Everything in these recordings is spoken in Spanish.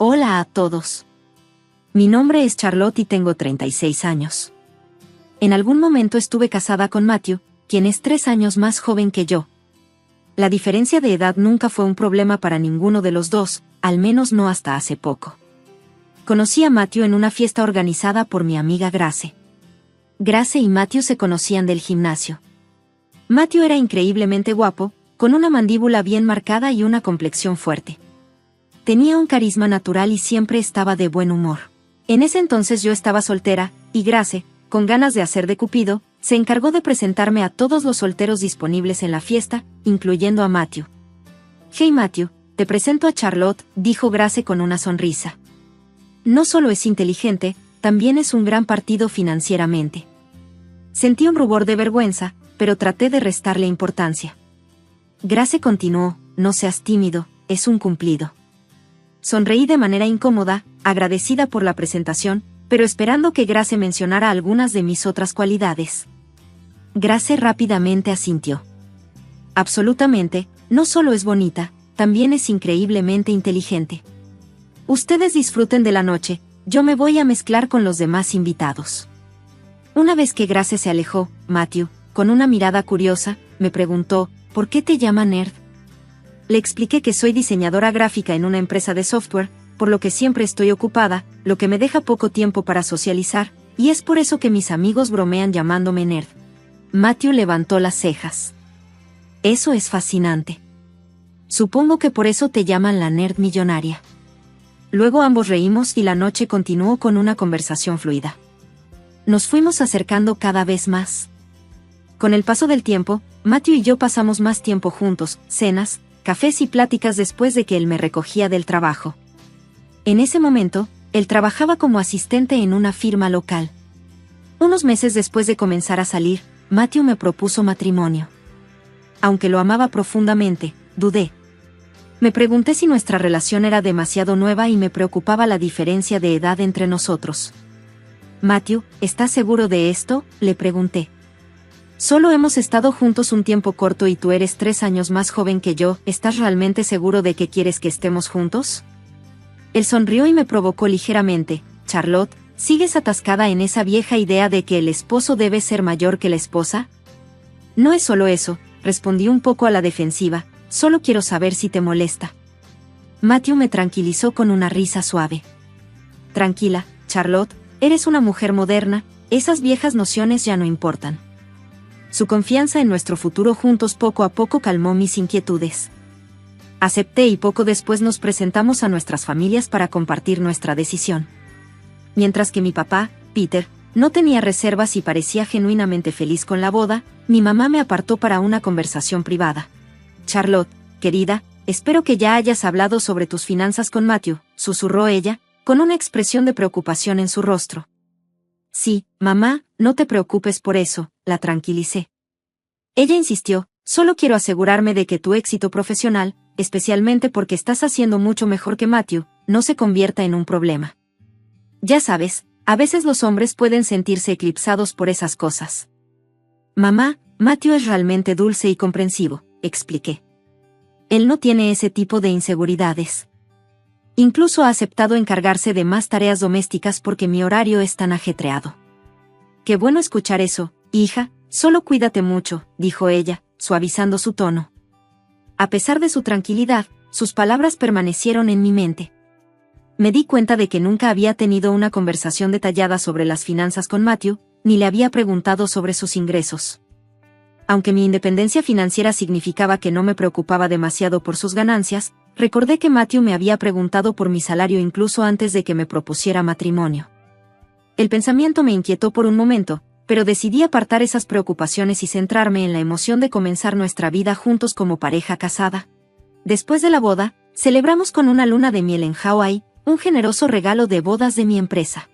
Hola a todos. Mi nombre es Charlotte y tengo 36 años. En algún momento estuve casada con Matthew, quien es 3 años más joven que yo. La diferencia de edad nunca fue un problema para ninguno de los dos, al menos no hasta hace poco. Conocí a Matthew en una fiesta organizada por mi amiga Grace. Grace y Matthew se conocían del gimnasio. Matthew era increíblemente guapo, con una mandíbula bien marcada y una complexión fuerte. Tenía un carisma natural y siempre estaba de buen humor. En ese entonces yo estaba soltera, y Grace, con ganas de hacer de Cupido, se encargó de presentarme a todos los solteros disponibles en la fiesta, incluyendo a Matthew. «Hey Matthew, te presento a Charlotte», dijo Grace con una sonrisa. No solo es inteligente, también es un gran partido financieramente. Sentí un rubor de vergüenza, pero traté de restarle importancia. Grace continuó: «No seas tímido, es un cumplido». Sonreí de manera incómoda, agradecida por la presentación, pero esperando que Grace mencionara algunas de mis otras cualidades. Grace rápidamente asintió. «Absolutamente, no solo es bonita, también es increíblemente inteligente. Ustedes disfruten de la noche, yo me voy a mezclar con los demás invitados». Una vez que Grace se alejó, Matthew, con una mirada curiosa, me preguntó: «¿Por qué te llama nerd?». Le expliqué que soy diseñadora gráfica en una empresa de software, por lo que siempre estoy ocupada, lo que me deja poco tiempo para socializar, y es por eso que mis amigos bromean llamándome nerd. Matthew levantó las cejas. «Eso es fascinante. Supongo que por eso te llaman la nerd millonaria». Luego ambos reímos y la noche continuó con una conversación fluida. Nos fuimos acercando cada vez más. Con el paso del tiempo, Matthew y yo pasamos más tiempo juntos, cenas, cafés y pláticas después de que él me recogía del trabajo. En ese momento, él trabajaba como asistente en una firma local. Unos meses después de comenzar a salir, Matthew me propuso matrimonio. Aunque lo amaba profundamente, dudé. Me pregunté si nuestra relación era demasiado nueva y me preocupaba la diferencia de edad entre nosotros. «Matthew, ¿estás seguro de esto?», le pregunté. «Solo hemos estado juntos un tiempo corto y tú eres 3 años más joven que yo, ¿estás realmente seguro de que quieres que estemos juntos?». Él sonrió y me provocó ligeramente: «Charlotte, ¿sigues atascada en esa vieja idea de que el esposo debe ser mayor que la esposa?». «No es solo eso», respondí un poco a la defensiva, «solo quiero saber si te molesta». Matthew me tranquilizó con una risa suave. «Tranquila, Charlotte, eres una mujer moderna, esas viejas nociones ya no importan». Su confianza en nuestro futuro juntos poco a poco calmó mis inquietudes. Acepté y poco después nos presentamos a nuestras familias para compartir nuestra decisión. Mientras que mi papá, Peter, no tenía reservas y parecía genuinamente feliz con la boda, mi mamá me apartó para una conversación privada. «Charlotte, querida, espero que ya hayas hablado sobre tus finanzas con Matthew», susurró ella, con una expresión de preocupación en su rostro. «Sí, mamá, no te preocupes por eso», la tranquilicé. Ella insistió: «Solo quiero asegurarme de que tu éxito profesional, especialmente porque estás haciendo mucho mejor que Matthew, no se convierta en un problema. Ya sabes, a veces los hombres pueden sentirse eclipsados por esas cosas». «Mamá, Matthew es realmente dulce y comprensivo», expliqué. «Él no tiene ese tipo de inseguridades. Incluso ha aceptado encargarse de más tareas domésticas porque mi horario es tan ajetreado». «Qué bueno escuchar eso, hija, solo cuídate mucho», dijo ella, suavizando su tono. A pesar de su tranquilidad, sus palabras permanecieron en mi mente. Me di cuenta de que nunca había tenido una conversación detallada sobre las finanzas con Matthew, ni le había preguntado sobre sus ingresos. Aunque mi independencia financiera significaba que no me preocupaba demasiado por sus ganancias, recordé que Matthew me había preguntado por mi salario incluso antes de que me propusiera matrimonio. El pensamiento me inquietó por un momento, pero decidí apartar esas preocupaciones y centrarme en la emoción de comenzar nuestra vida juntos como pareja casada. Después de la boda, celebramos con una luna de miel en Hawái, un generoso regalo de bodas de mi empresa.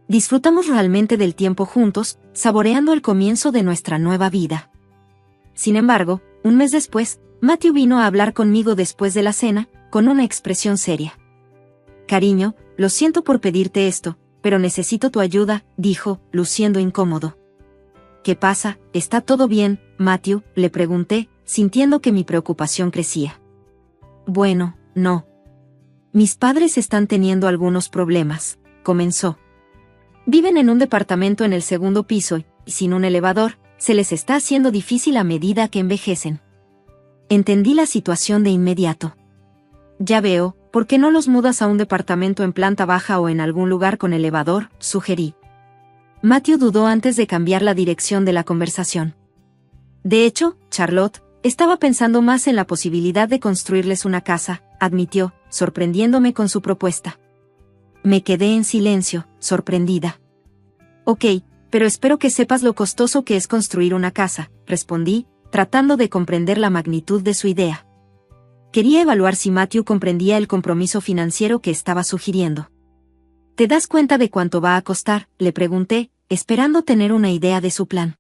Disfrutamos realmente del tiempo juntos, saboreando el comienzo de nuestra nueva vida. Sin embargo, un mes después, Matthew vino a hablar conmigo después de la cena, con una expresión seria. «Cariño, lo siento por pedirte esto, pero necesito tu ayuda», dijo, luciendo incómodo. «¿Qué pasa? ¿Está todo bien, Matthew?», le pregunté, sintiendo que mi preocupación crecía. «Bueno, no. Mis padres están teniendo algunos problemas, comenzó. Viven en un departamento en el segundo piso y, sin un elevador, se les está haciendo difícil a medida que envejecen. Entendí la situación de inmediato. Ya veo, ¿por qué no los mudas a un departamento en planta baja o en algún lugar con elevador?, sugerí. Matthew dudó antes de cambiar la dirección de la conversación. De hecho, Charlotte, estaba pensando más en la posibilidad de construirles una casa, admitió, sorprendiéndome con su propuesta. Me quedé en silencio, sorprendida. Ok, pero espero que sepas lo costoso que es construir una casa, respondí, tratando de comprender la magnitud de su idea. Quería evaluar si Matthew comprendía el compromiso financiero que estaba sugiriendo. ¿Te das cuenta de cuánto va a costar?, le pregunté, esperando tener una idea de su plan.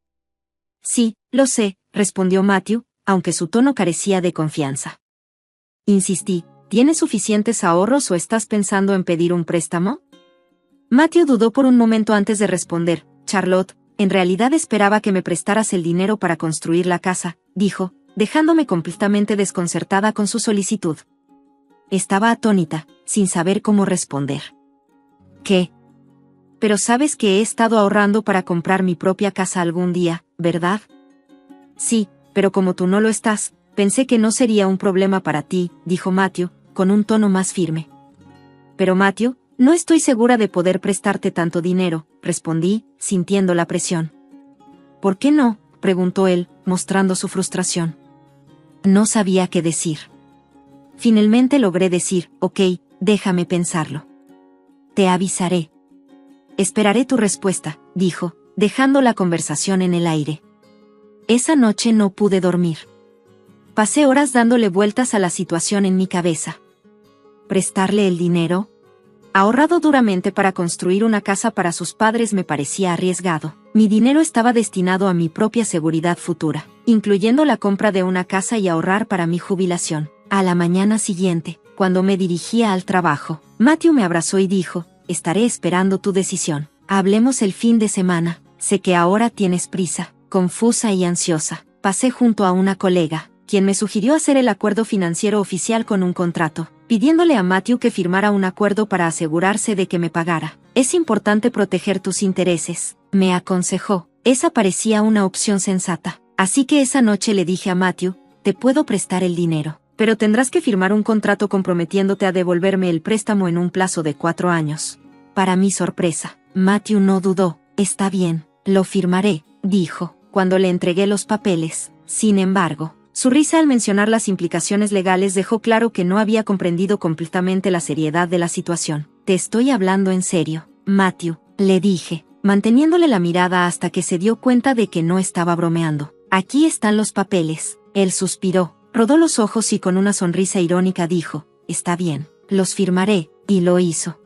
Sí, lo sé, respondió Matthew, aunque su tono carecía de confianza. Insistí, ¿tienes suficientes ahorros o estás pensando en pedir un préstamo? Matthew dudó por un momento antes de responder. Charlotte, en realidad esperaba que me prestaras el dinero para construir la casa, dijo, dejándome completamente desconcertada con su solicitud. Estaba atónita, sin saber cómo responder. ¿Qué? Pero sabes que he estado ahorrando para comprar mi propia casa algún día, ¿verdad? Sí, pero como tú no lo estás, pensé que no sería un problema para ti, dijo Matthew, con un tono más firme. Pero Matthew, no estoy segura de poder prestarte tanto dinero, respondí, sintiendo la presión. ¿Por qué no?, preguntó él, mostrando su frustración. No sabía qué decir. Finalmente logré decir, ok, déjame pensarlo. Te avisaré. Esperaré tu respuesta, dijo, dejando la conversación en el aire. Esa noche no pude dormir. Pasé horas dándole vueltas a la situación en mi cabeza. ¿Prestarle el dinero? Ahorrado duramente para construir una casa para sus padres me parecía arriesgado. Mi dinero estaba destinado a mi propia seguridad futura, incluyendo la compra de una casa y ahorrar para mi jubilación. A la mañana siguiente, cuando me dirigía al trabajo, Matthew me abrazó y dijo, estaré esperando tu decisión. Hablemos el fin de semana. Sé que ahora tienes prisa. Confusa y ansiosa, pasé junto a una colega, quien me sugirió hacer el acuerdo financiero oficial con un contrato, pidiéndole a Matthew que firmara un acuerdo para asegurarse de que me pagara. Es importante proteger tus intereses, me aconsejó. Esa parecía una opción sensata. Así que esa noche le dije a Matthew, te puedo prestar el dinero, pero tendrás que firmar un contrato comprometiéndote a devolverme el préstamo en un plazo de 4 años. Para mi sorpresa, Matthew no dudó. Está bien, lo firmaré, dijo, cuando le entregué los papeles. Sin embargo, su risa al mencionar las implicaciones legales dejó claro que no había comprendido completamente la seriedad de la situación. Te estoy hablando en serio, Matthew, le dije, manteniéndole la mirada hasta que se dio cuenta de que no estaba bromeando. Aquí están los papeles. Él suspiró, rodó los ojos y con una sonrisa irónica dijo, está bien, los firmaré, y lo hizo.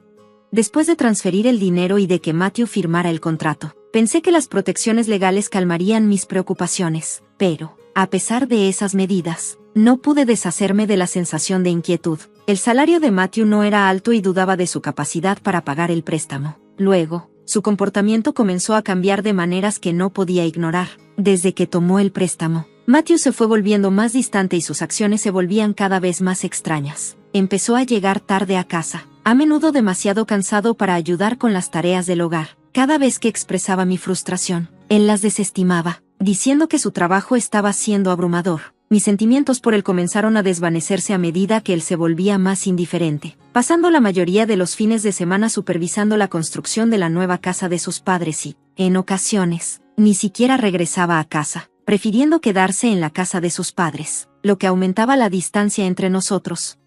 Después de transferir el dinero y de que Matthew firmara el contrato, pensé que las protecciones legales calmarían mis preocupaciones, pero, a pesar de esas medidas, no pude deshacerme de la sensación de inquietud. El salario de Matthew no era alto y dudaba de su capacidad para pagar el préstamo. Luego, su comportamiento comenzó a cambiar de maneras que no podía ignorar. Desde que tomó el préstamo, Matthew se fue volviendo más distante y sus acciones se volvían cada vez más extrañas. Empezó a llegar tarde a casa, a menudo demasiado cansado para ayudar con las tareas del hogar. Cada vez que expresaba mi frustración, él las desestimaba, diciendo que su trabajo estaba siendo abrumador. Mis sentimientos por él comenzaron a desvanecerse a medida que él se volvía más indiferente, pasando la mayoría de los fines de semana supervisando la construcción de la nueva casa de sus padres y, en ocasiones, ni siquiera regresaba a casa, prefiriendo quedarse en la casa de sus padres, lo que aumentaba la distancia entre nosotros.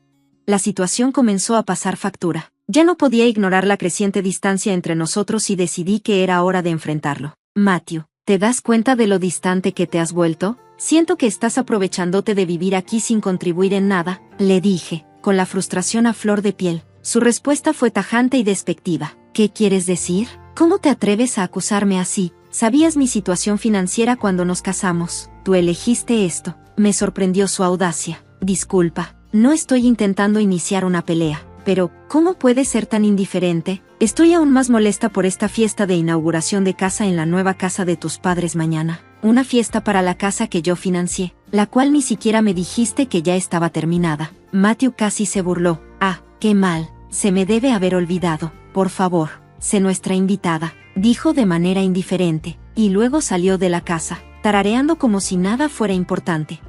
La situación comenzó a pasar factura. Ya no podía ignorar la creciente distancia entre nosotros y decidí que era hora de enfrentarlo. Matthew, ¿te das cuenta de lo distante que te has vuelto? Siento que estás aprovechándote de vivir aquí sin contribuir en nada, le dije, con la frustración a flor de piel. Su respuesta fue tajante y despectiva. ¿Qué quieres decir? ¿Cómo te atreves a acusarme así? Sabías mi situación financiera cuando nos casamos. Tú elegiste esto. Me sorprendió su audacia. Disculpa, no estoy intentando iniciar una pelea. Pero, ¿cómo puedes ser tan indiferente? Estoy aún más molesta por esta fiesta de inauguración de casa en la nueva casa de tus padres mañana. Una fiesta para la casa que yo financié, la cual ni siquiera me dijiste que ya estaba terminada. Matthew casi se burló. Ah, Qué mal, se me debe haber olvidado. Por favor, sé nuestra invitada, dijo de manera indiferente, y luego salió de la casa, tarareando como si nada fuera importante.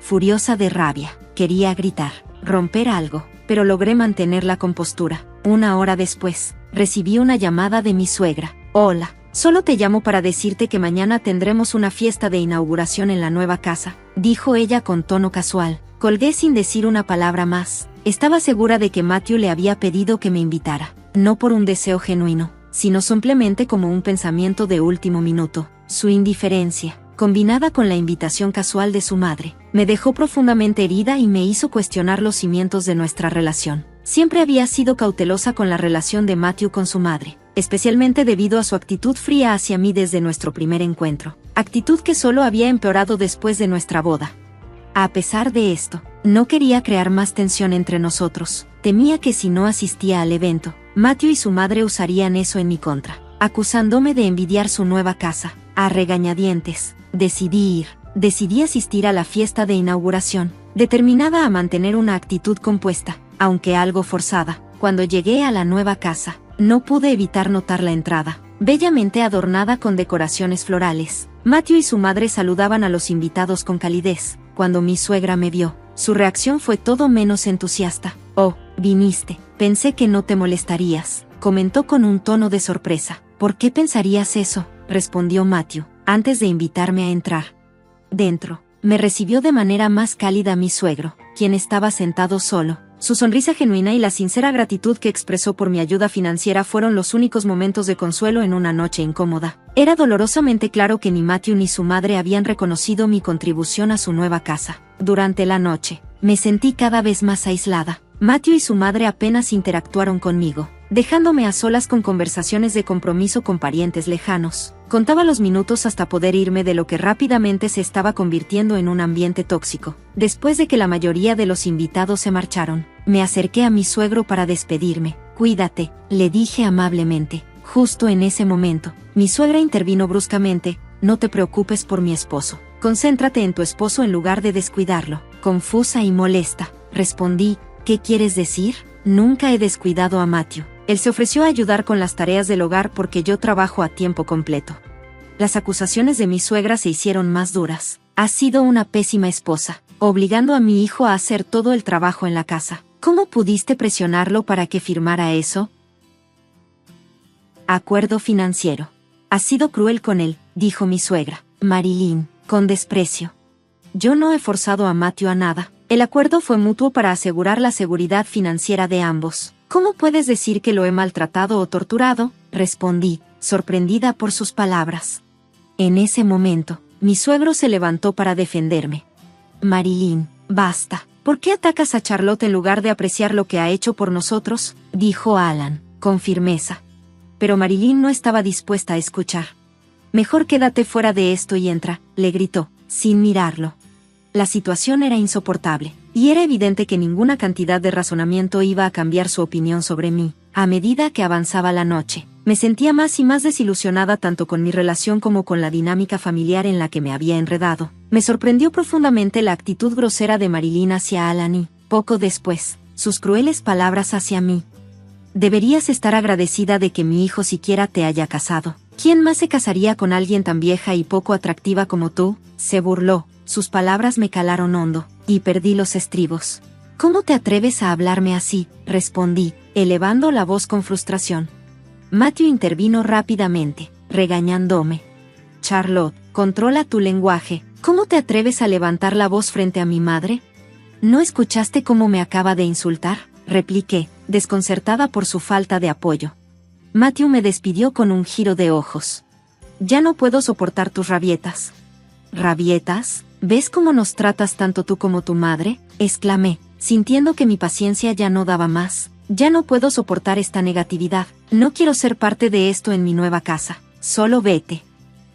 Furiosa de rabia, quería gritar, romper algo, pero logré mantener la compostura. Una hora después, recibí una llamada de mi suegra. Hola, solo te llamo para decirte que mañana tendremos una fiesta de inauguración en la nueva casa, dijo ella con tono casual. Colgué sin decir una palabra más. Estaba segura de que Matthew le había pedido que me invitara, no por un deseo genuino, sino simplemente como un pensamiento de último minuto. Su indiferencia, combinada con la invitación casual de su madre, me dejó profundamente herida y me hizo cuestionar los cimientos de nuestra relación. Siempre había sido cautelosa con la relación de Matthew con su madre, especialmente debido a su actitud fría hacia mí desde nuestro primer encuentro, actitud que solo había empeorado después de nuestra boda. A pesar de esto, no quería crear más tensión entre nosotros. Temía que si no asistía al evento, Matthew y su madre usarían eso en mi contra, acusándome de envidiar su nueva casa. A regañadientes, decidí asistir a la fiesta de inauguración, determinada a mantener una actitud compuesta, aunque algo forzada. Cuando llegué a la nueva casa, no pude evitar notar la entrada, bellamente adornada con decoraciones florales. Matthew y su madre saludaban a los invitados con calidez. Cuando mi suegra me vio, su reacción fue todo menos entusiasta. Oh, viniste, pensé que no te molestarías, comentó con un tono de sorpresa. ¿Por qué pensarías eso?, respondió Matthew, antes de invitarme a entrar. Dentro, me recibió de manera más cálida mi suegro, quien estaba sentado solo. Su sonrisa genuina y la sincera gratitud que expresó por mi ayuda financiera fueron los únicos momentos de consuelo en una noche incómoda. Era dolorosamente claro que ni Matthew ni su madre habían reconocido mi contribución a su nueva casa. Durante la noche, me sentí cada vez más aislada. Matthew y su madre apenas interactuaron conmigo, dejándome a solas con conversaciones de compromiso con parientes lejanos. Contaba los minutos hasta poder irme de lo que rápidamente se estaba convirtiendo en un ambiente tóxico. Después de que la mayoría de los invitados se marcharon, me acerqué a mi suegro para despedirme. Cuídate, le dije amablemente. Justo en ese momento, mi suegra intervino bruscamente. No te preocupes por mi esposo. Concéntrate en tu esposo en lugar de descuidarlo. Confusa y molesta, respondí. ¿Qué quieres decir? Nunca he descuidado a Matthew. Él se ofreció a ayudar con las tareas del hogar porque yo trabajo a tiempo completo. Las acusaciones de mi suegra se hicieron más duras. Has sido una pésima esposa, obligando a mi hijo a hacer todo el trabajo en la casa. ¿Cómo pudiste presionarlo para que firmara eso? Acuerdo financiero. Has sido cruel con él, dijo mi suegra, Marilyn, con desprecio. Yo no he forzado a Matthew a nada. El acuerdo fue mutuo para asegurar la seguridad financiera de ambos. ¿Cómo puedes decir que lo he maltratado o torturado?, respondí, sorprendida por sus palabras. En ese momento, mi suegro se levantó para defenderme. Marilyn, basta. ¿Por qué atacas a Charlotte en lugar de apreciar lo que ha hecho por nosotros?, dijo Alan, con firmeza. Pero Marilyn no estaba dispuesta a escuchar. Mejor quédate fuera de esto y entra, le gritó, sin mirarlo. La situación era insoportable, y era evidente que ninguna cantidad de razonamiento iba a cambiar su opinión sobre mí. A medida que avanzaba la noche, me sentía más y más desilusionada tanto con mi relación como con la dinámica familiar en la que me había enredado. Me sorprendió profundamente la actitud grosera de Marilyn hacia Alan y, poco después, sus crueles palabras hacia mí. Deberías estar agradecida de que mi hijo siquiera te haya casado. ¿Quién más se casaría con alguien tan vieja y poco atractiva como tú?, se burló. Sus palabras me calaron hondo, y perdí los estribos. ¿Cómo te atreves a hablarme así?, respondí, elevando la voz con frustración. Matthew intervino rápidamente, regañándome. Charlotte, controla tu lenguaje. ¿Cómo te atreves a levantar la voz frente a mi madre? ¿No escuchaste cómo me acaba de insultar?, repliqué, desconcertada por su falta de apoyo. Matthew me despidió con un giro de ojos. Ya no puedo soportar tus rabietas. ¿Rabietas? ¿Ves cómo nos tratas tanto tú como tu madre?, exclamé, sintiendo que mi paciencia ya no daba más. Ya no puedo soportar esta negatividad. No quiero ser parte de esto en mi nueva casa. Solo vete.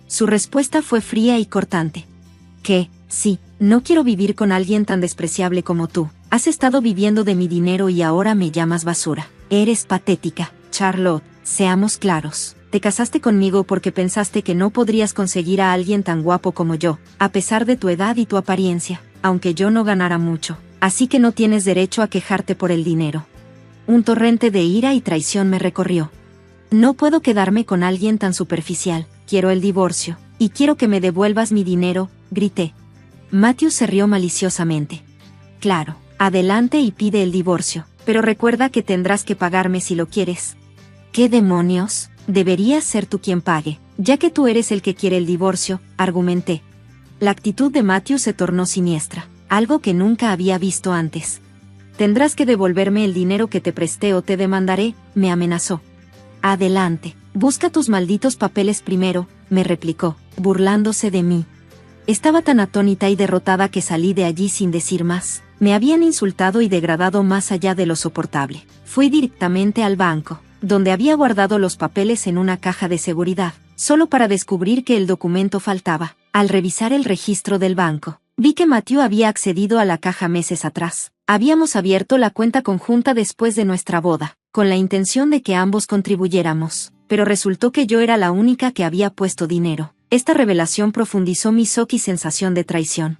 Su respuesta fue fría y cortante. ¿Qué? Sí, no quiero vivir con alguien tan despreciable como tú. Has estado viviendo de mi dinero y ahora me llamas basura. Eres patética. Charlotte, seamos claros. Te casaste conmigo porque pensaste que no podrías conseguir a alguien tan guapo como yo, a pesar de tu edad y tu apariencia, aunque yo no ganara mucho. Así que no tienes derecho a quejarte por el dinero. Un torrente de ira y traición me recorrió. No puedo quedarme con alguien tan superficial, quiero el divorcio, y quiero que me devuelvas mi dinero, grité. Matthew se rió maliciosamente. Claro, adelante y pide el divorcio, pero recuerda que tendrás que pagarme si lo quieres. ¿Qué demonios? Deberías ser tú quien pague, ya que tú eres el que quiere el divorcio, argumenté. La actitud de Matthew se tornó siniestra, algo que nunca había visto antes. Tendrás que devolverme el dinero que te presté o te demandaré, me amenazó. Adelante, busca tus malditos papeles primero, me replicó, burlándose de mí. Estaba tan atónita y derrotada que salí de allí sin decir más. Me habían insultado y degradado más allá de lo soportable. Fui directamente al banco, donde había guardado los papeles en una caja de seguridad, solo para descubrir que el documento faltaba. Al revisar el registro del banco, vi que Matthew había accedido a la caja meses atrás. Habíamos abierto la cuenta conjunta después de nuestra boda, con la intención de que ambos contribuyéramos, pero resultó que yo era la única que había puesto dinero. Esta revelación profundizó mi shock y sensación de traición.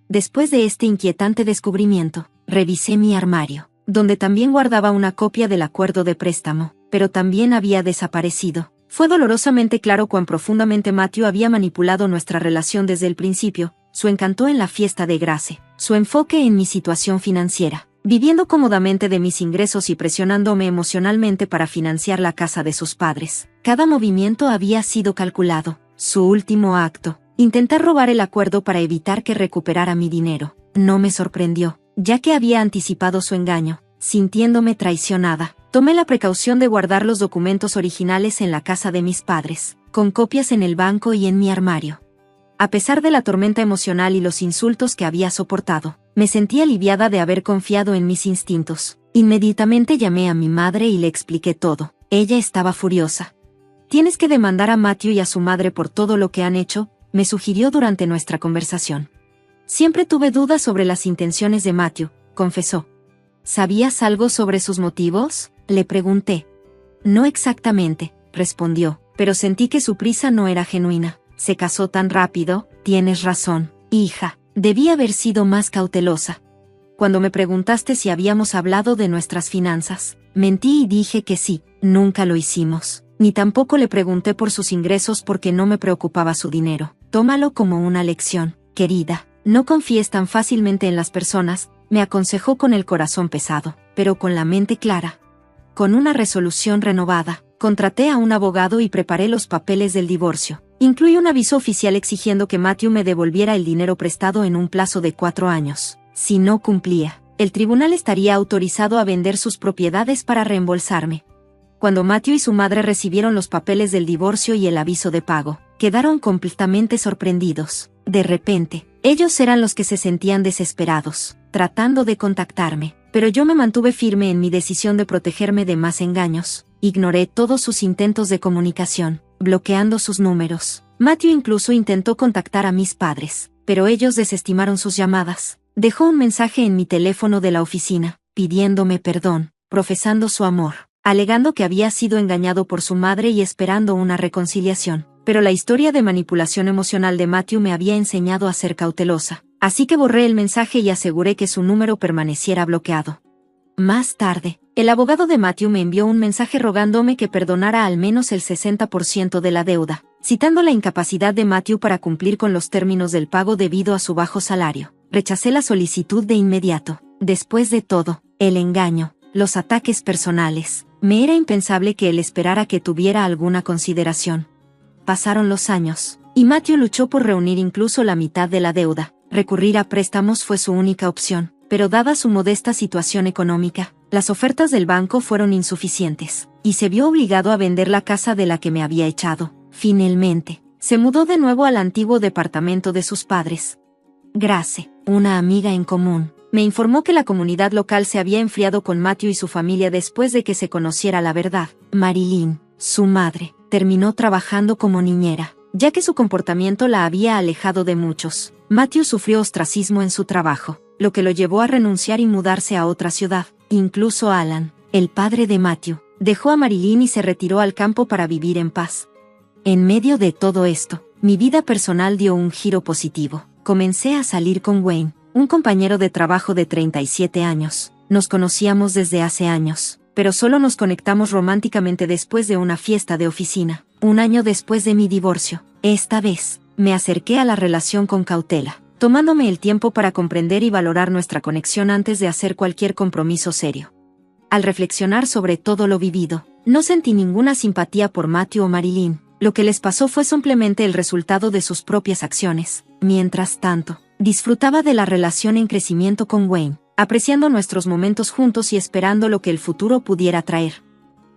Después de este inquietante descubrimiento, revisé mi armario, donde también guardaba una copia del acuerdo de préstamo, pero también había desaparecido. Fue dolorosamente claro cuán profundamente Matthew había manipulado nuestra relación desde el principio, su encanto en la fiesta de Grace, su enfoque en mi situación financiera, viviendo cómodamente de mis ingresos y presionándome emocionalmente para financiar la casa de sus padres. Cada movimiento había sido calculado. Su último acto, intentar robar el acuerdo para evitar que recuperara mi dinero, no me sorprendió, ya que había anticipado su engaño. Sintiéndome traicionada, tomé la precaución de guardar los documentos originales en la casa de mis padres, con copias en el banco y en mi armario. A pesar de la tormenta emocional y los insultos que había soportado, me sentí aliviada de haber confiado en mis instintos. Inmediatamente llamé a mi madre y le expliqué todo. Ella estaba furiosa. Tienes que demandar a Matthew y a su madre por todo lo que han hecho, me sugirió durante nuestra conversación. Siempre tuve dudas sobre las intenciones de Matthew, confesó. ¿Sabías algo sobre sus motivos?, le pregunté. No exactamente, respondió, pero sentí que su prisa no era genuina. Se casó tan rápido, tienes razón, hija, debí haber sido más cautelosa. Cuando me preguntaste si habíamos hablado de nuestras finanzas, mentí y dije que sí, nunca lo hicimos. Ni tampoco le pregunté por sus ingresos porque no me preocupaba su dinero. Tómalo como una lección, querida. No confíes tan fácilmente en las personas, me aconsejó con el corazón pesado, pero con la mente clara. Con una resolución renovada, contraté a un abogado y preparé los papeles del divorcio. Incluí un aviso oficial exigiendo que Matthew me devolviera el dinero prestado en un plazo de 4 años. Si no cumplía, el tribunal estaría autorizado a vender sus propiedades para reembolsarme. Cuando Matthew y su madre recibieron los papeles del divorcio y el aviso de pago, quedaron completamente sorprendidos. De repente, ellos eran los que se sentían desesperados, tratando de contactarme, pero yo me mantuve firme en mi decisión de protegerme de más engaños. Ignoré todos sus intentos de comunicación, bloqueando sus números. Matthew incluso intentó contactar a mis padres, pero ellos desestimaron sus llamadas. Dejó un mensaje en mi teléfono de la oficina, pidiéndome perdón, profesando su amor, alegando que había sido engañado por su madre y esperando una reconciliación. Pero la historia de manipulación emocional de Matthew me había enseñado a ser cautelosa, así que borré el mensaje y aseguré que su número permaneciera bloqueado. Más tarde, el abogado de Matthew me envió un mensaje rogándome que perdonara al menos el 60% de la deuda, citando la incapacidad de Matthew para cumplir con los términos del pago debido a su bajo salario. Rechacé la solicitud de inmediato. Después de todo, el engaño, los ataques personales, me era impensable que él esperara que tuviera alguna consideración. Pasaron los años, y Matthew luchó por reunir incluso la mitad de la deuda. Recurrir a préstamos fue su única opción, pero dada su modesta situación económica, las ofertas del banco fueron insuficientes, y se vio obligado a vender la casa de la que me había echado. Finalmente, se mudó de nuevo al antiguo departamento de sus padres. Grace, una amiga en común, me informó que la comunidad local se había enfriado con Matthew y su familia después de que se conociera la verdad. Marilyn, su madre, terminó trabajando como niñera, ya que su comportamiento la había alejado de muchos. Matthew sufrió ostracismo en su trabajo, lo que lo llevó a renunciar y mudarse a otra ciudad. Incluso Alan, el padre de Matthew, dejó a Marilyn y se retiró al campo para vivir en paz. En medio de todo esto, mi vida personal dio un giro positivo. Comencé a salir con Wayne, un compañero de trabajo de 37 años. Nos conocíamos desde hace años, pero solo nos conectamos románticamente después de una fiesta de oficina. Un año después de mi divorcio, esta vez, me acerqué a la relación con cautela, tomándome el tiempo para comprender y valorar nuestra conexión antes de hacer cualquier compromiso serio. Al reflexionar sobre todo lo vivido, no sentí ninguna simpatía por Matthew o Marilyn. Lo que les pasó fue simplemente el resultado de sus propias acciones. Mientras tanto, disfrutaba de la relación en crecimiento con Wayne, apreciando nuestros momentos juntos y esperando lo que el futuro pudiera traer.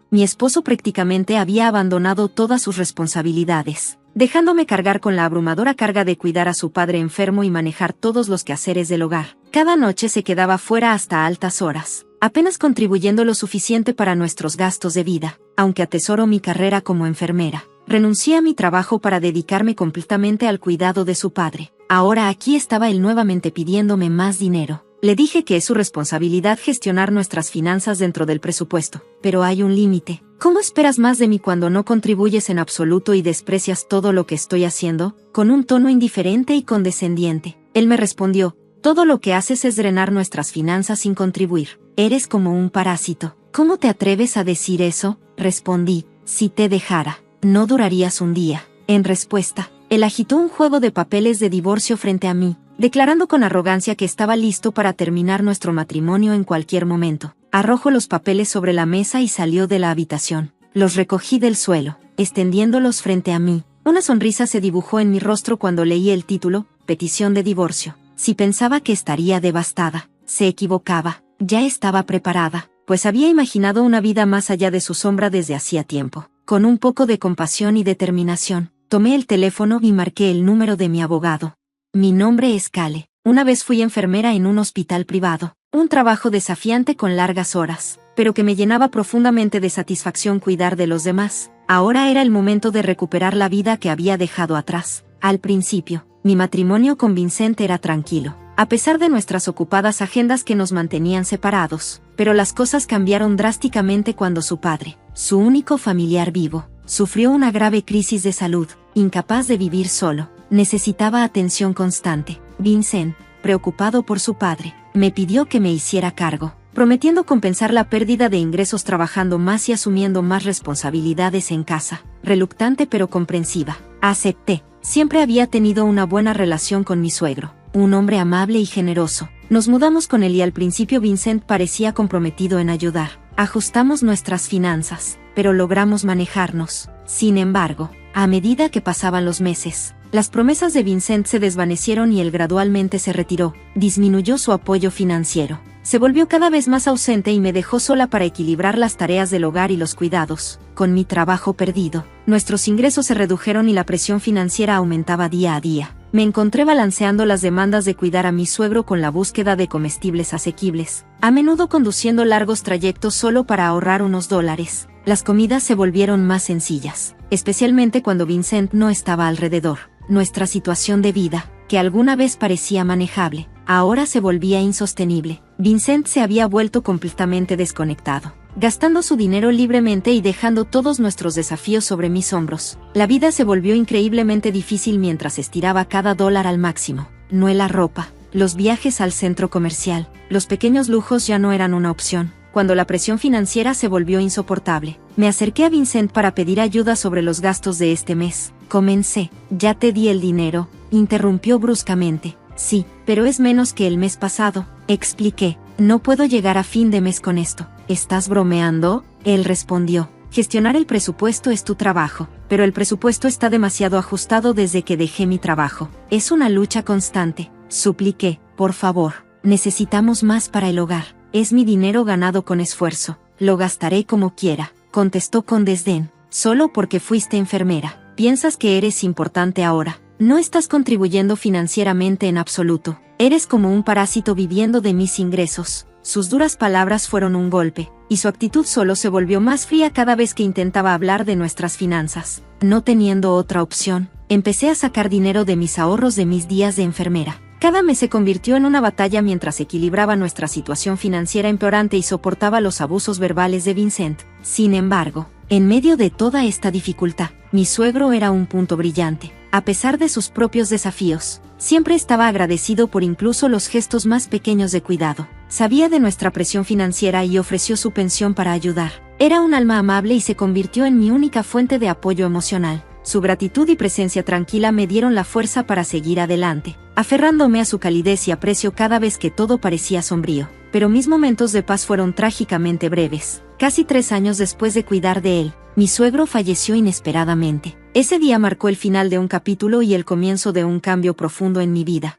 Mi esposo prácticamente había abandonado todas sus responsabilidades, dejándome cargar con la abrumadora carga de cuidar a su padre enfermo y manejar todos los quehaceres del hogar. Cada noche se quedaba fuera hasta altas horas, apenas contribuyendo lo suficiente para nuestros gastos de vida. Aunque atesoro mi carrera como enfermera, renuncié a mi trabajo para dedicarme completamente al cuidado de su padre. Ahora aquí estaba él nuevamente pidiéndome más dinero. Le dije que es su responsabilidad gestionar nuestras finanzas dentro del presupuesto, pero hay un límite. ¿Cómo esperas más de mí cuando no contribuyes en absoluto y desprecias todo lo que estoy haciendo? Con un tono indiferente y condescendiente, él me respondió: todo lo que haces es drenar nuestras finanzas sin contribuir. Eres como un parásito. ¿Cómo te atreves a decir eso? Respondí: si te dejara, no durarías un día. En respuesta, él agitó un juego de papeles de divorcio frente a mí, declarando con arrogancia que estaba listo para terminar nuestro matrimonio en cualquier momento. Arrojó los papeles sobre la mesa y salió de la habitación. Los recogí del suelo, extendiéndolos frente a mí. Una sonrisa se dibujó en mi rostro cuando leí el título: Petición de divorcio. Si pensaba que estaría devastada, se equivocaba. Ya estaba preparada, pues había imaginado una vida más allá de su sombra desde hacía tiempo. Con un poco de compasión y determinación, tomé el teléfono y marqué el número de mi abogado. Mi nombre es Kale. Una vez fui enfermera en un hospital privado, un trabajo desafiante con largas horas, pero que me llenaba profundamente de satisfacción cuidar de los demás. Ahora era el momento de recuperar la vida que había dejado atrás. Al principio, mi matrimonio con Vincent era tranquilo, a pesar de nuestras ocupadas agendas que nos mantenían separados, pero las cosas cambiaron drásticamente cuando su padre, su único familiar vivo, sufrió una grave crisis de salud. Incapaz de vivir solo, necesitaba atención constante. Vincent, preocupado por su padre, me pidió que me hiciera cargo, prometiendo compensar la pérdida de ingresos trabajando más y asumiendo más responsabilidades en casa. Reluctante pero comprensiva, acepté. Siempre había tenido una buena relación con mi suegro, un hombre amable y generoso. Nos mudamos con él y al principio Vincent parecía comprometido en ayudar. Ajustamos nuestras finanzas, pero logramos manejarnos. Sin embargo, a medida que pasaban los meses, las promesas de Vincent se desvanecieron y él gradualmente se retiró. Disminuyó su apoyo financiero. Se volvió cada vez más ausente y me dejó sola para equilibrar las tareas del hogar y los cuidados. Con mi trabajo perdido, nuestros ingresos se redujeron y la presión financiera aumentaba día a día. Me encontré balanceando las demandas de cuidar a mi suegro con la búsqueda de comestibles asequibles, a menudo conduciendo largos trayectos solo para ahorrar unos dólares. Las comidas se volvieron más sencillas, especialmente cuando Vincent no estaba alrededor. Nuestra situación de vida, que alguna vez parecía manejable, ahora se volvía insostenible. Vincent se había vuelto completamente desconectado, gastando su dinero libremente y dejando todos nuestros desafíos sobre mis hombros. La vida se volvió increíblemente difícil mientras estiraba cada dólar al máximo. No la ropa, los viajes al centro comercial, los pequeños lujos ya no eran una opción. Cuando la presión financiera se volvió insoportable, me acerqué a Vincent para pedir ayuda sobre los gastos de este mes. Comencé. ¿Ya te di el dinero?, interrumpió bruscamente. Sí, pero es menos que el mes pasado, expliqué. No puedo llegar a fin de mes con esto. ¿Estás bromeando?, él respondió. Gestionar el presupuesto es tu trabajo, pero el presupuesto está demasiado ajustado desde que dejé mi trabajo. Es una lucha constante. Supliqué. Por favor, necesitamos más para el hogar. Es mi dinero ganado con esfuerzo. Lo gastaré como quiera, contestó con desdén. Solo porque fuiste enfermera, piensas que eres importante ahora. No estás contribuyendo financieramente en absoluto. Eres como un parásito viviendo de mis ingresos. Sus duras palabras fueron un golpe, y su actitud solo se volvió más fría cada vez que intentaba hablar de nuestras finanzas. No teniendo otra opción, empecé a sacar dinero de mis ahorros de mis días de enfermera. Cada mes se convirtió en una batalla mientras equilibraba nuestra situación financiera empeorante y soportaba los abusos verbales de Vincent. Sin embargo, en medio de toda esta dificultad, mi suegro era un punto brillante. A pesar de sus propios desafíos, siempre estaba agradecido por incluso los gestos más pequeños de cuidado. Sabía de nuestra presión financiera y ofreció su pensión para ayudar. Era un alma amable y se convirtió en mi única fuente de apoyo emocional. Su gratitud y presencia tranquila me dieron la fuerza para seguir adelante, aferrándome a su calidez y aprecio cada vez que todo parecía sombrío. Pero mis momentos de paz fueron trágicamente breves. Casi 3 años después de cuidar de él, mi suegro falleció inesperadamente. Ese día marcó el final de un capítulo y el comienzo de un cambio profundo en mi vida.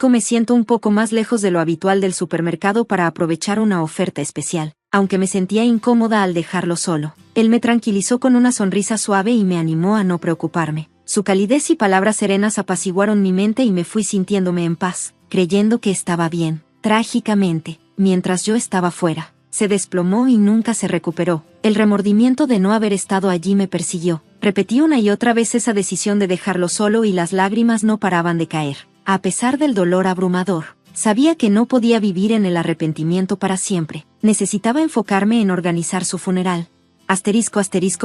Me siento un poco más lejos de lo habitual del supermercado para aprovechar una oferta especial. Aunque me sentía incómoda al dejarlo solo, él me tranquilizó con una sonrisa suave y me animó a no preocuparme. Su calidez y palabras serenas apaciguaron mi mente y me fui sintiéndome en paz, creyendo que estaba bien. Trágicamente, mientras yo estaba fuera, se desplomó y nunca se recuperó. El remordimiento de no haber estado allí me persiguió. Repetí una y otra vez esa decisión de dejarlo solo y las lágrimas no paraban de caer. A pesar del dolor abrumador, sabía que no podía vivir en el arrepentimiento para siempre. Necesitaba enfocarme en organizar su funeral.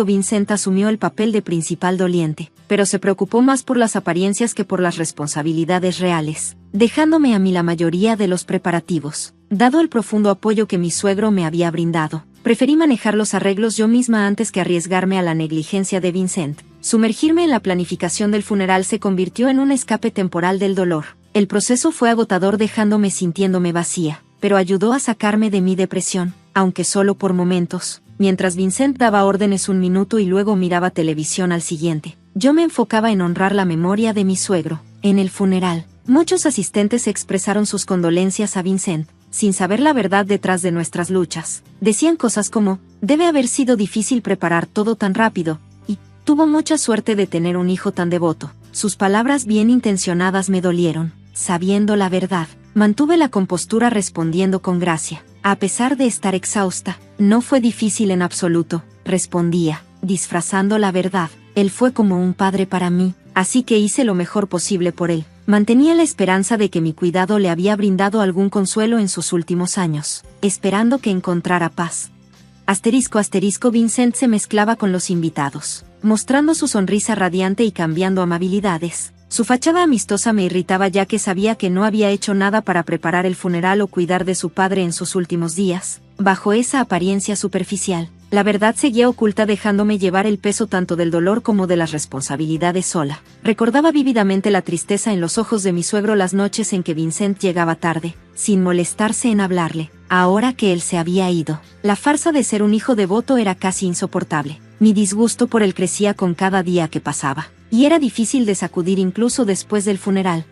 Vincent asumió el papel de principal doliente, pero se preocupó más por las apariencias que por las responsabilidades reales, dejándome a mí la mayoría de los preparativos. Dado el profundo apoyo que mi suegro me había brindado, preferí manejar los arreglos yo misma antes que arriesgarme a la negligencia de Vincent. Sumergirme en la planificación del funeral se convirtió en un escape temporal del dolor. El proceso fue agotador dejándome sintiéndome vacía, pero ayudó a sacarme de mi depresión, aunque solo por momentos. Mientras Vincent daba órdenes un minuto y luego miraba televisión al siguiente, yo me enfocaba en honrar la memoria de mi suegro. En el funeral, muchos asistentes expresaron sus condolencias a Vincent, sin saber la verdad detrás de nuestras luchas. Decían cosas como, debe haber sido difícil preparar todo tan rápido, y tuvo mucha suerte de tener un hijo tan devoto. Sus palabras bien intencionadas me dolieron. Sabiendo la verdad, mantuve la compostura respondiendo con gracia. A pesar de estar exhausta, no fue difícil en absoluto, respondía, disfrazando la verdad. Él fue como un padre para mí, así que hice lo mejor posible por él. Mantenía la esperanza de que mi cuidado le había brindado algún consuelo en sus últimos años, esperando que encontrara paz. Vincent se mezclaba con los invitados, mostrando su sonrisa radiante y cambiando amabilidades. Su fachada amistosa me irritaba ya que sabía que no había hecho nada para preparar el funeral o cuidar de su padre en sus últimos días. Bajo esa apariencia superficial, la verdad seguía oculta dejándome llevar el peso tanto del dolor como de las responsabilidades sola. Recordaba vívidamente la tristeza en los ojos de mi suegro las noches en que Vincent llegaba tarde, sin molestarse en hablarle, ahora que él se había ido. La farsa de ser un hijo devoto era casi insoportable. Mi disgusto por él crecía con cada día que pasaba, y era difícil de sacudir incluso después del funeral.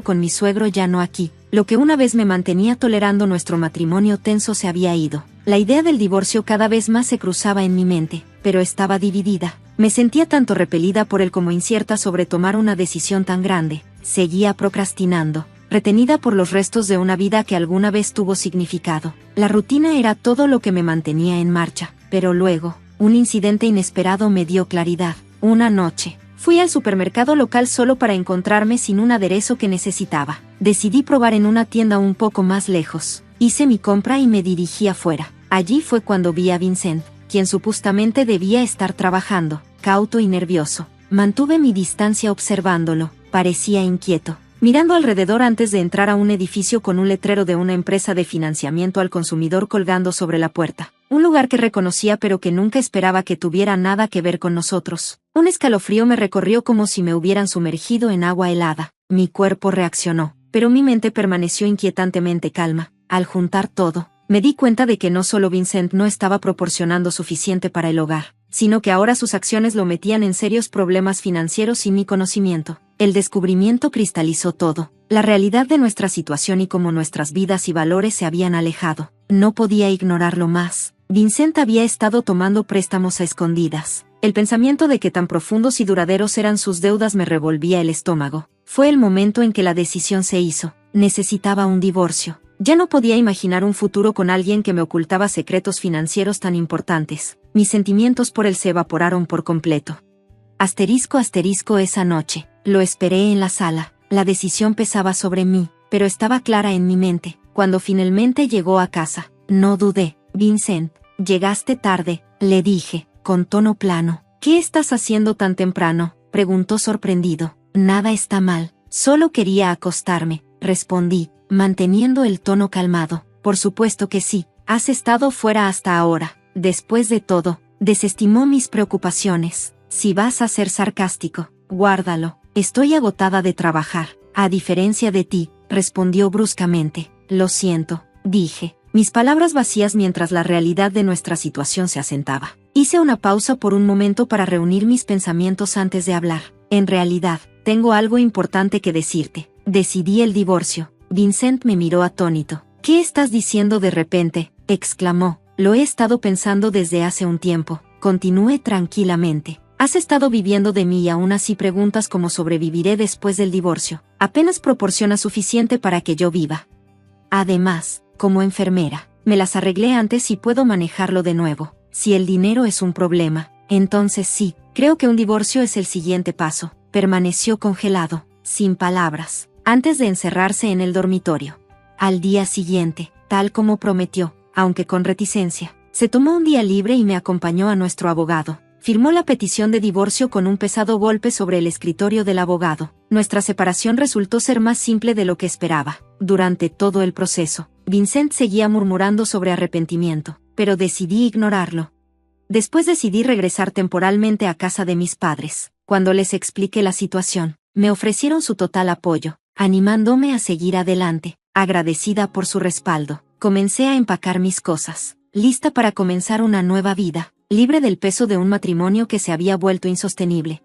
Con mi suegro ya no aquí. Lo que una vez me mantenía tolerando nuestro matrimonio tenso se había ido. La idea del divorcio cada vez más se cruzaba en mi mente, pero estaba dividida. Me sentía tanto repelida por él como incierta sobre tomar una decisión tan grande. Seguía procrastinando, retenida por los restos de una vida que alguna vez tuvo significado. La rutina era todo lo que me mantenía en marcha, pero luego, un incidente inesperado me dio claridad. Una noche, fui al supermercado local solo para encontrarme sin un aderezo que necesitaba. Decidí probar en una tienda un poco más lejos. Hice mi compra y me dirigí afuera. Allí fue cuando vi a Vincent, quien supuestamente debía estar trabajando, cauto y nervioso. Mantuve mi distancia observándolo. Parecía inquieto, mirando alrededor antes de entrar a un edificio con un letrero de una empresa de financiamiento al consumidor colgando sobre la puerta. Un lugar que reconocía pero que nunca esperaba que tuviera nada que ver con nosotros. Un escalofrío me recorrió como si me hubieran sumergido en agua helada. Mi cuerpo reaccionó, pero mi mente permaneció inquietantemente calma. Al juntar todo, me di cuenta de que no solo Vincent no estaba proporcionando suficiente para el hogar, sino que ahora sus acciones lo metían en serios problemas financieros sin mi conocimiento. El descubrimiento cristalizó todo, la realidad de nuestra situación y cómo nuestras vidas y valores se habían alejado. No podía ignorarlo más. Vincent había estado tomando préstamos a escondidas. El pensamiento de que tan profundos y duraderos eran sus deudas me revolvía el estómago. Fue el momento en que la decisión se hizo. Necesitaba un divorcio. Ya no podía imaginar un futuro con alguien que me ocultaba secretos financieros tan importantes. Mis sentimientos por él se evaporaron por completo. Esa noche, lo esperé en la sala. La decisión pesaba sobre mí, pero estaba clara en mi mente. Cuando finalmente llegó a casa, no dudé. Vincent, llegaste tarde, le dije, con tono plano. ¿Qué estás haciendo tan temprano?, preguntó sorprendido. Nada está mal, solo quería acostarme, respondí. manteniendo el tono calmado. Por supuesto que sí, has estado fuera hasta ahora. Después de todo, desestimó mis preocupaciones. Si vas a ser sarcástico, guárdalo. Estoy agotada de trabajar. A diferencia de ti, respondió bruscamente. Lo siento, dije, mis palabras vacías mientras la realidad de nuestra situación se asentaba. Hice una pausa por un momento para reunir mis pensamientos antes de hablar. En realidad, tengo algo importante que decirte. Decidí el divorcio. Vincent me miró atónito. ¿Qué estás diciendo de repente?, exclamó. Lo he estado pensando desde hace un tiempo. Continué tranquilamente. Has estado viviendo de mí y aún así preguntas cómo sobreviviré después del divorcio. Apenas proporciona suficiente para que yo viva. Además, como enfermera, me las arreglé antes y puedo manejarlo de nuevo. Si el dinero es un problema, entonces sí, creo que un divorcio es el siguiente paso. Permaneció congelado, sin palabras, antes de encerrarse en el dormitorio. Al día siguiente, tal como prometió, aunque con reticencia, se tomó un día libre y me acompañó a nuestro abogado. Firmó la petición de divorcio con un pesado golpe sobre el escritorio del abogado. Nuestra separación resultó ser más simple de lo que esperaba. Durante todo el proceso, Vincent seguía murmurando sobre arrepentimiento, pero decidí ignorarlo. Después decidí regresar temporalmente a casa de mis padres. Cuando les expliqué la situación, me ofrecieron su total apoyo, animándome a seguir adelante. Agradecida por su respaldo, comencé a empacar mis cosas, lista para comenzar una nueva vida, libre del peso de un matrimonio que se había vuelto insostenible.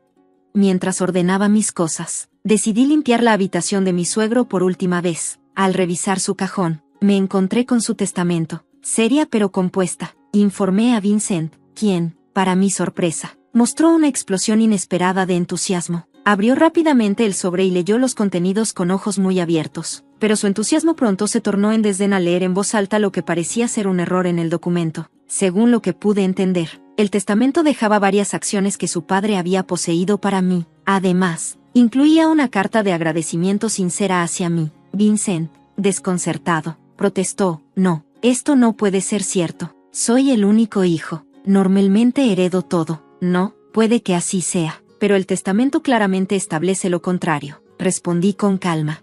Mientras ordenaba mis cosas, decidí limpiar la habitación de mi suegro por última vez. Al revisar su cajón, me encontré con su testamento. Seria pero compuesta, informé a Vincent, quien, para mi sorpresa, mostró una explosión inesperada de entusiasmo. Abrió rápidamente el sobre y leyó los contenidos con ojos muy abiertos, pero su entusiasmo pronto se tornó en desdén al leer en voz alta lo que parecía ser un error en el documento. Según lo que pude entender, el testamento dejaba varias acciones que su padre había poseído para mí. Además, incluía una carta de agradecimiento sincera hacia mí. Vincent, desconcertado, protestó: «No, esto no puede ser cierto. Soy el único hijo. Normalmente heredo todo». «No, puede que así sea, pero el testamento claramente establece lo contrario», respondí con calma.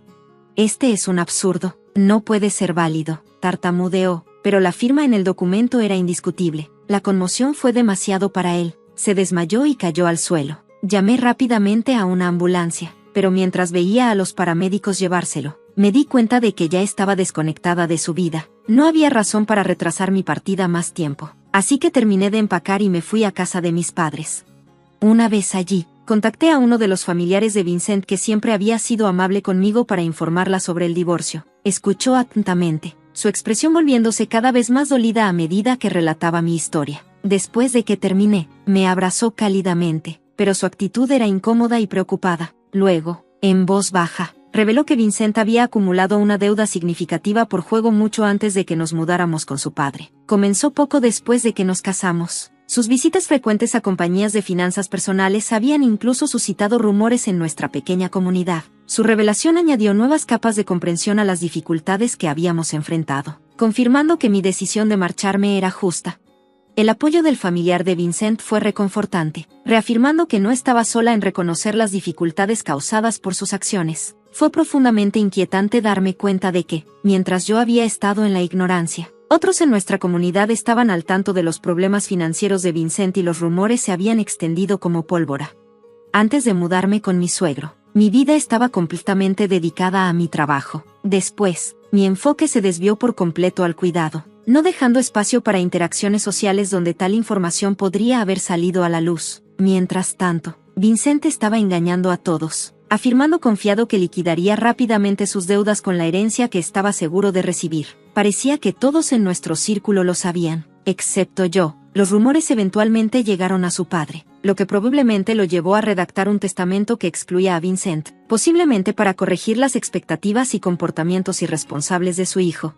«Este es un absurdo. No puede ser válido», tartamudeó, pero la firma en el documento era indiscutible. La conmoción fue demasiado para él. Se desmayó y cayó al suelo. Llamé rápidamente a una ambulancia, pero mientras veía a los paramédicos llevárselo, me di cuenta de que ya estaba desconectada de su vida. No había razón para retrasar mi partida más tiempo. Así que terminé de empacar y me fui a casa de mis padres. Una vez allí, contacté a uno de los familiares de Vincent que siempre había sido amable conmigo para informarla sobre el divorcio. Escuchó atentamente, su expresión volviéndose cada vez más dolida a medida que relataba mi historia. Después de que terminé, me abrazó cálidamente, pero su actitud era incómoda y preocupada. Luego, en voz baja, reveló que Vincent había acumulado una deuda significativa por juego mucho antes de que nos mudáramos con su padre. Comenzó poco después de que nos casamos. Sus visitas frecuentes a compañías de finanzas personales habían incluso suscitado rumores en nuestra pequeña comunidad. Su revelación añadió nuevas capas de comprensión a las dificultades que habíamos enfrentado, confirmando que mi decisión de marcharme era justa. El apoyo del familiar de Vincent fue reconfortante, reafirmando que no estaba sola en reconocer las dificultades causadas por sus acciones. Fue profundamente inquietante darme cuenta de que, mientras yo había estado en la ignorancia, otros en nuestra comunidad estaban al tanto de los problemas financieros de Vincent y los rumores se habían extendido como pólvora. Antes de mudarme con mi suegro, mi vida estaba completamente dedicada a mi trabajo. Después, mi enfoque se desvió por completo al cuidado, no dejando espacio para interacciones sociales donde tal información podría haber salido a la luz. Mientras tanto, Vincent estaba engañando a todos, afirmando confiado que liquidaría rápidamente sus deudas con la herencia que estaba seguro de recibir. Parecía que todos en nuestro círculo lo sabían, excepto yo. Los rumores eventualmente llegaron a su padre, lo que probablemente lo llevó a redactar un testamento que excluía a Vincent, posiblemente para corregir las expectativas y comportamientos irresponsables de su hijo.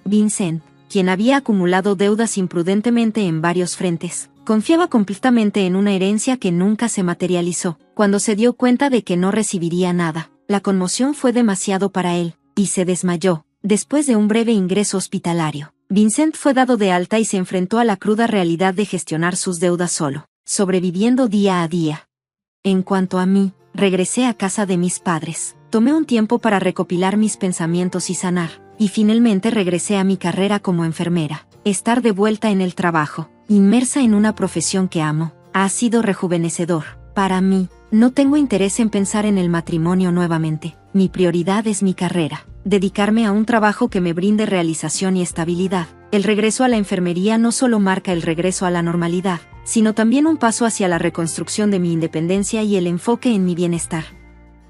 Vincent, quien había acumulado deudas imprudentemente en varios frentes, confiaba completamente en una herencia que nunca se materializó. Cuando se dio cuenta de que no recibiría nada, la conmoción fue demasiado para él, y se desmayó. Después de un breve ingreso hospitalario, Vincent fue dado de alta y se enfrentó a la cruda realidad de gestionar sus deudas solo, sobreviviendo día a día. En cuanto a mí, regresé a casa de mis padres, Tomé un tiempo para recopilar mis pensamientos y sanar, y finalmente regresé a mi carrera como enfermera. Estar de vuelta en el trabajo, inmersa en una profesión que amo, ha sido rejuvenecedor. Para mí, no tengo interés en pensar en el matrimonio nuevamente. Mi prioridad es mi carrera. Dedicarme a un trabajo que me brinde realización y estabilidad. El regreso a la enfermería no solo marca el regreso a la normalidad, sino también un paso hacia la reconstrucción de mi independencia y el enfoque en mi bienestar.